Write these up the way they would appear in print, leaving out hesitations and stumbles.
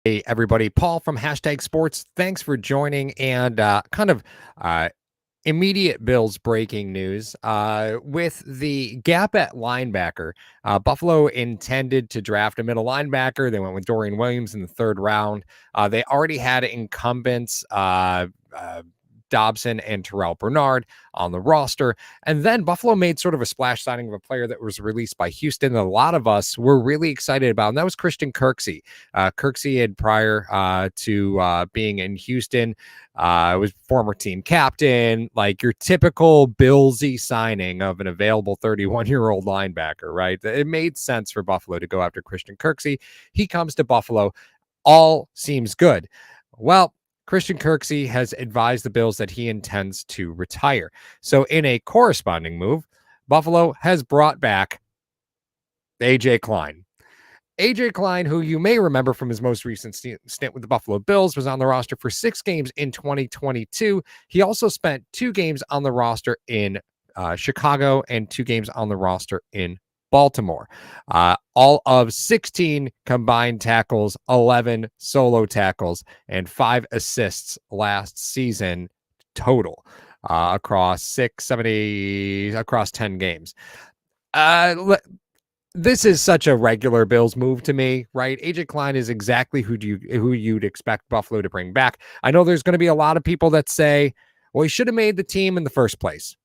Hey, everybody. Paul from Hashtag Sports. Thanks for joining. And uh, immediate Bills breaking news with the gap at linebacker. Buffalo intended to draft a middle linebacker. They went with Dorian Williams in the third round. They already had incumbents. Dobson and Terrell Bernard on the roster. And then Buffalo made sort of a splash signing of a player that was released by Houston that a lot of us were really excited about, and that was Christian Kirksey. Kirksey had prior to being in Houston, was former team captain, like your typical Billsy signing of an available 31-year-old linebacker, right? It made sense for Buffalo to go after Christian Kirksey. He comes to Buffalo. All seems good. Well, Christian Kirksey has advised the Bills that he intends to retire. So in a corresponding move, Buffalo has brought back AJ Klein. AJ Klein, who you may remember from his most recent stint with the Buffalo Bills, was on the roster for 6 games in 2022. He also spent 2 games on the roster in Chicago and 2 games on the roster in Baltimore. All of 16 combined tackles, 11 solo tackles, and 5 assists last season total across 10 games. This is such a regular Bills move to me, right? AJ Klein is exactly who you'd expect Buffalo to bring back. I know there's going to be a lot of people that say, well, he should have made the team in the first place.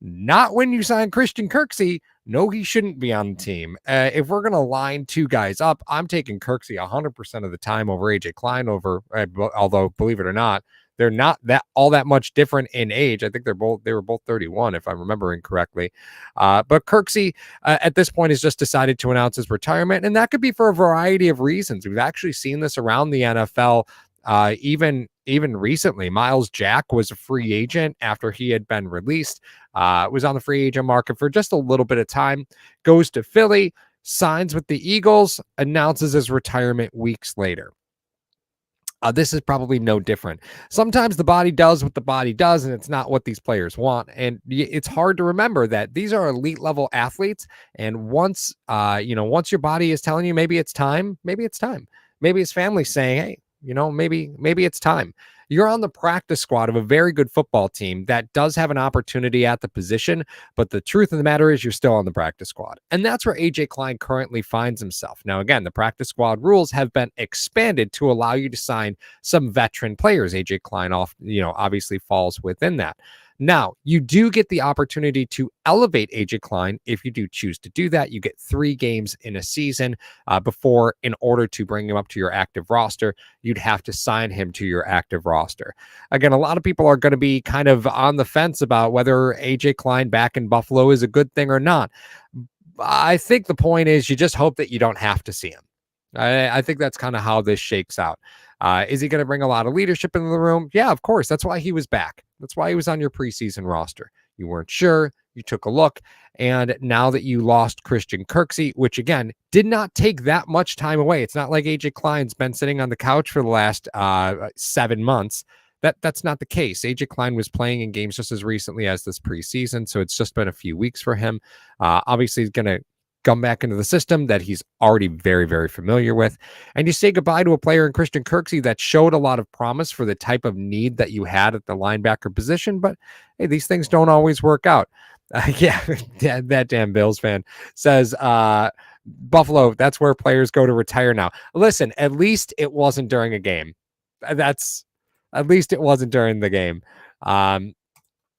Not when you sign Christian Kirksey. No, he shouldn't be on the team. If we're going to line 2 guys up, I'm taking Kirksey 100% of the time over AJ Klein although believe it or not, they're not that much different in age. I think they were both 31, if I'm remembering correctly. But Kirksey at this point has just decided to announce his retirement, and that could be for a variety of reasons. We've actually seen this around the NFL. Even recently, Miles Jack was a free agent after he had been released, was on the free agent market for just a little bit of time, goes to Philly, signs with the Eagles, announces his retirement weeks later. This is probably no different. Sometimes the body does what the body does, and it's not what these players want. And it's hard to remember that these are elite level athletes. And once your body is telling you maybe it's time. Maybe his family's saying, hey, maybe it's time. You're on the practice squad of a very good football team that does have an opportunity at the position, but the truth of the matter is you're still on the practice squad. And that's where AJ Klein currently finds himself. Now, again, the practice squad rules have been expanded to allow you to sign some veteran players. AJ Klein obviously falls within that. Now, you do get the opportunity to elevate AJ Klein if you do choose to do that. You get 3 games in a season before, in order to bring him up to your active roster, you'd have to sign him to your active roster. Again, a lot of people are going to be kind of on the fence about whether AJ Klein back in Buffalo is a good thing or not. I think the point is you just hope that you don't have to see him. I think that's kind of how this shakes out. Is he going to bring a lot of leadership into the room? Yeah, of course. That's why he was back. That's why he was on your preseason roster. You weren't sure. You took a look. And now that you lost Christian Kirksey, which, again, did not take that much time away. It's not like AJ Klein's been sitting on the couch for the last 7 months. That's not the case. AJ Klein was playing in games just as recently as this preseason, so it's just been a few weeks for him. Obviously, he's going to come back into the system that he's already very, very familiar with. And you say goodbye to a player in Christian Kirksey that showed a lot of promise for the type of need that you had at the linebacker position. But hey, these things don't always work out. That damn Bills fan says, Buffalo, that's where players go to retire now. Listen, at least it wasn't during a game. At least it wasn't during the game.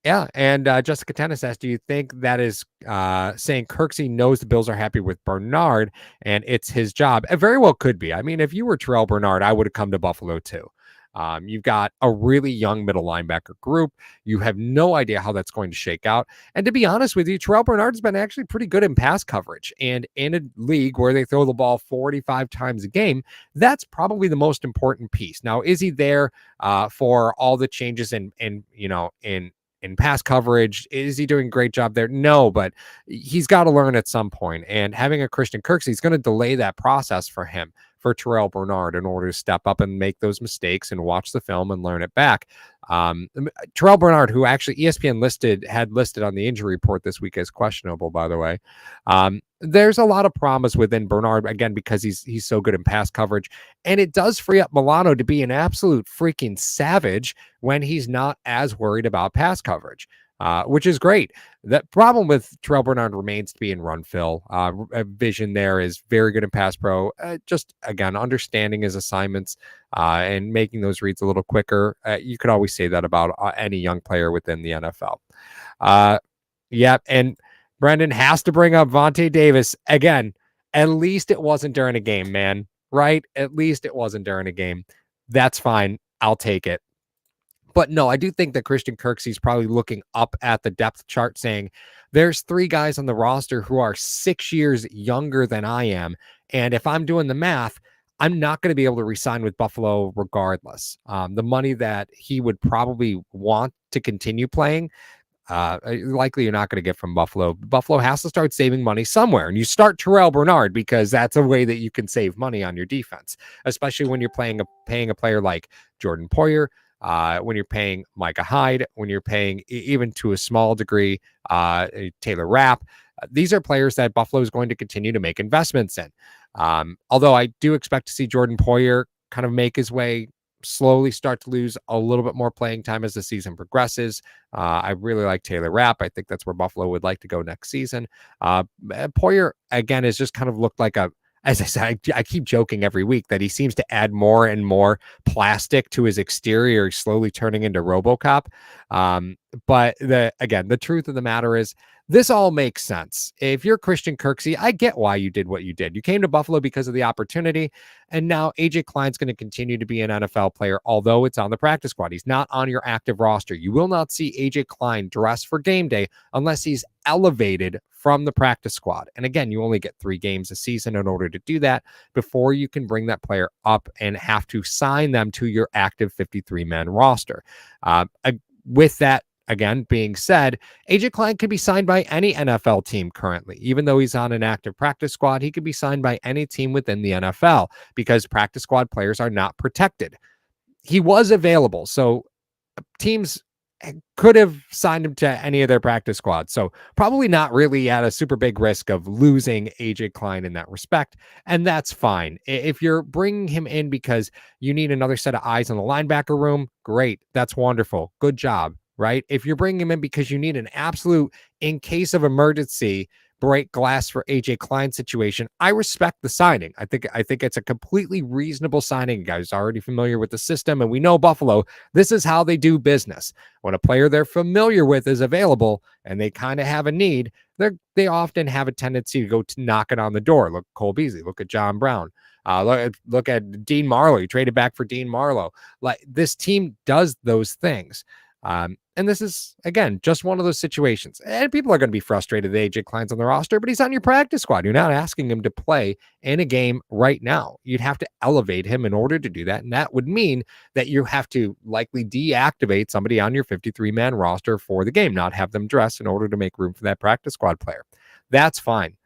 Yeah, and Jessica Tennis asked, do you think that is saying Kirksey knows the Bills are happy with Bernard and it's his job? It very well could be. I mean, if you were Terrell Bernard, I would have come to Buffalo too. You've got a really young middle linebacker group. You have no idea how that's going to shake out. And to be honest with you, Terrell Bernard's been actually pretty good in pass coverage. And in a league where they throw the ball 45 times a game, that's probably the most important piece. Now, is he there for all the changes in pass coverage? Is he doing a great job there? No, but he's got to learn at some point. And having a Christian Kirksey is going to delay that process for him for Terrell Bernard in order to step up and make those mistakes and watch the film and learn it back. Terrell Bernard, who actually ESPN had listed on the injury report this week as questionable, by the way. There's a lot of promise within Bernard, again, because he's so good in pass coverage. And it does free up Milano to be an absolute freaking savage when he's not as worried about pass coverage, which is great. The problem with Terrell Bernard remains to be in run fill. Vision there is very good in pass pro. Just, again, understanding his assignments and making those reads a little quicker. You could always say that about any young player within the NFL. Yeah, and Brendan has to bring up Vontae Davis again. At least it wasn't during a game, man. Right? At least it wasn't during a game. That's fine. I'll take it. But no, I do think that Christian Kirksey is probably looking up at the depth chart saying there's 3 guys on the roster who are 6 years younger than I am. And if I'm doing the math, I'm not going to be able to resign with Buffalo regardless. The money that he would probably want to continue playing, likely you're not going to get from Buffalo. Buffalo has to start saving money somewhere, and you start Terrell Bernard because that's a way that you can save money on your defense, especially when you're paying a player like Jordan Poyer, when you're paying Micah Hyde, when you're paying even to a small degree Taylor Rapp. These are players that Buffalo is going to continue to make investments in. Although I do expect to see Jordan Poyer kind of make his way, slowly start to lose a little bit more playing time as the season progresses. I really like Taylor Rapp. I think that's where Buffalo would like to go next season. Poyer, again, has just kind of looked like as I said, I keep joking every week that he seems to add more and more plastic to his exterior, slowly turning into RoboCop. But the truth of the matter is, this all makes sense. If you're Christian Kirksey, I get why you did what you did. You came to Buffalo because of the opportunity, and now AJ Klein's going to continue to be an NFL player, although it's on the practice squad. He's not on your active roster. You will not see AJ Klein dress for game day unless he's elevated from the practice squad. And again, you only get 3 games a season in order to do that before you can bring that player up and have to sign them to your active 53-man roster. With that, again, being said, AJ Klein could be signed by any NFL team currently. Even though he's on an active practice squad, he could be signed by any team within the NFL because practice squad players are not protected. He was available, so teams could have signed him to any of their practice squads. So probably not really at a super big risk of losing AJ Klein in that respect. And that's fine. If you're bringing him in because you need another set of eyes in the linebacker room, great. That's wonderful. Good job. Right? If you're bringing him in because you need an absolute, in case of emergency, break glass for AJ Klein situation, I respect the signing. I think it's a completely reasonable signing. Guys already familiar with the system, and we know Buffalo, this is how they do business. When a player they're familiar with is available and they kind of have a need, they often have a tendency to go to knocking on the door. Look, Cole Beasley, look at John Brown. Look at Dean Marlowe. He traded back for Dean Marlowe. Like, this team does those things. And this is, again, just one of those situations. And people are going to be frustrated that AJ Klein's on the roster, but he's on your practice squad. You're not asking him to play in a game right now. You'd have to elevate him in order to do that. And that would mean that you have to likely deactivate somebody on your 53-man roster for the game, not have them dress in order to make room for that practice squad player. That's fine.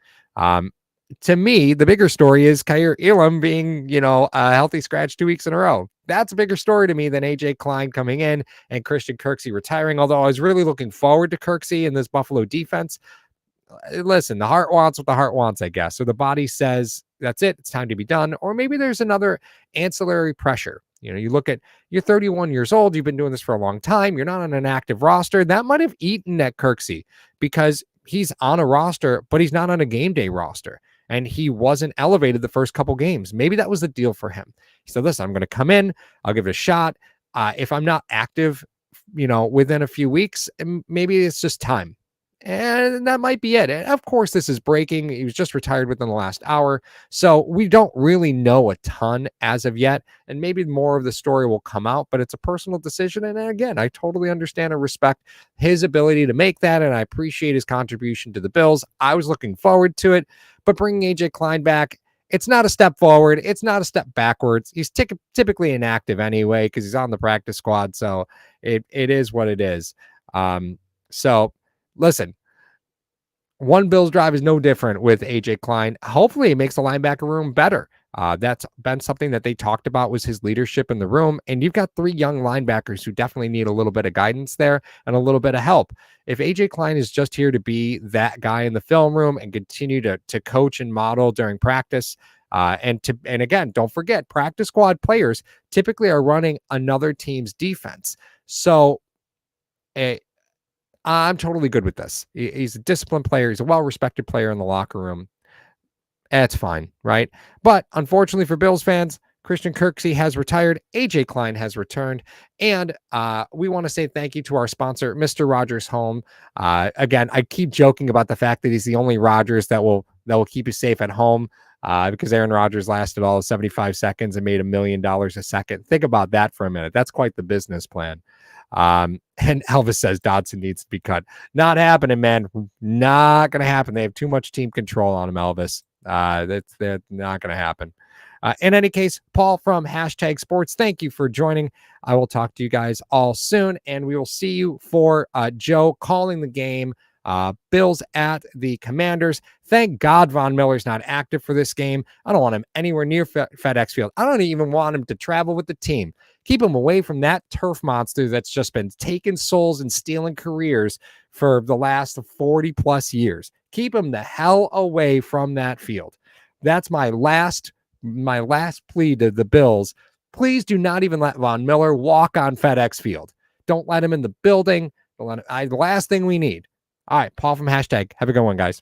To me, the bigger story is Kaiir Elam being, a healthy scratch 2 weeks in a row. That's a bigger story to me than AJ Klein coming in and Christian Kirksey retiring. Although I was really looking forward to Kirksey in this Buffalo defense. Listen, the heart wants what the heart wants, I guess. So the body says, that's it. It's time to be done. Or maybe there's another ancillary pressure. You look at, you're 31 years old. You've been doing this for a long time. You're not on an active roster. That might have eaten at Kirksey because he's on a roster, but he's not on a game day roster. And he wasn't elevated the first couple games. Maybe that was the deal for him. He said, listen, I'm going to come in. I'll give it a shot. If I'm not active, within a few weeks, maybe it's just time. And that might be it. And of course, this is breaking. He was just retired within the last hour. So we don't really know a ton as of yet. And maybe more of the story will come out, but it's a personal decision. And again, I totally understand and respect his ability to make that. And I appreciate his contribution to the Bills. I was looking forward to it. But bringing AJ Klein back, it's not a step forward. It's not a step backwards. He's typically inactive anyway because he's on the practice squad. So it is what it is. So listen, one Bills drive is no different with AJ Klein. Hopefully it makes the linebacker room better. That's been something that they talked about, was his leadership in the room. And you've got 3 young linebackers who definitely need a little bit of guidance there and a little bit of help. If AJ Klein is just here to be that guy in the film room and continue to coach and model during practice, and again, don't forget, practice squad players typically are running another team's defense. So I'm totally good with this. He's a disciplined player. He's a well-respected player in the locker room. It's fine, right? But unfortunately for Bills fans, Christian Kirksey has retired. AJ Klein has returned. And we want to say thank you to our sponsor, Mr. Rogers Home. Again, I keep joking about the fact that he's the only Rogers that will keep you safe at home, because Aaron Rodgers lasted all of 75 seconds and made $1 million a second. Think about that for a minute. That's quite the business plan. And Elvis says Dodson needs to be cut. Not happening, man. Not going to happen. They have too much team control on him, Elvis. That's not going to happen. In any case, Paul from #sports, thank you for joining. I will talk to you guys all soon, and we will see you for Joe calling the game. Bills at the Commanders. Thank God Von Miller's not active for this game. I don't want him anywhere near FedEx Field. I don't even want him to travel with the team. Keep him away from that turf monster that's just been taking souls and stealing careers for the last 40 plus years. Keep him the hell away from that field. That's my last plea to the Bills. Please do not even let Von Miller walk on FedEx Field. Don't let him in the building. The last thing we need. All right, Paul from #. Have a good one, guys.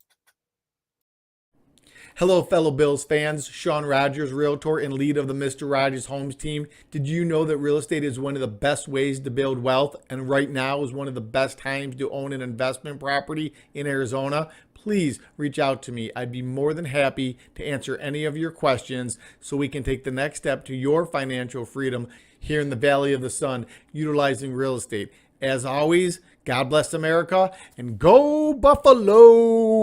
Hello, fellow Bills fans. Sean Rogers, Realtor and lead of the Mr. Rogers Homes team. Did you know that real estate is one of the best ways to build wealth, and right now is one of the best times to own an investment property in Arizona? Please reach out to me. I'd be more than happy to answer any of your questions so we can take the next step to your financial freedom here in the Valley of the Sun, utilizing real estate. As always, God bless America and go Buffalo!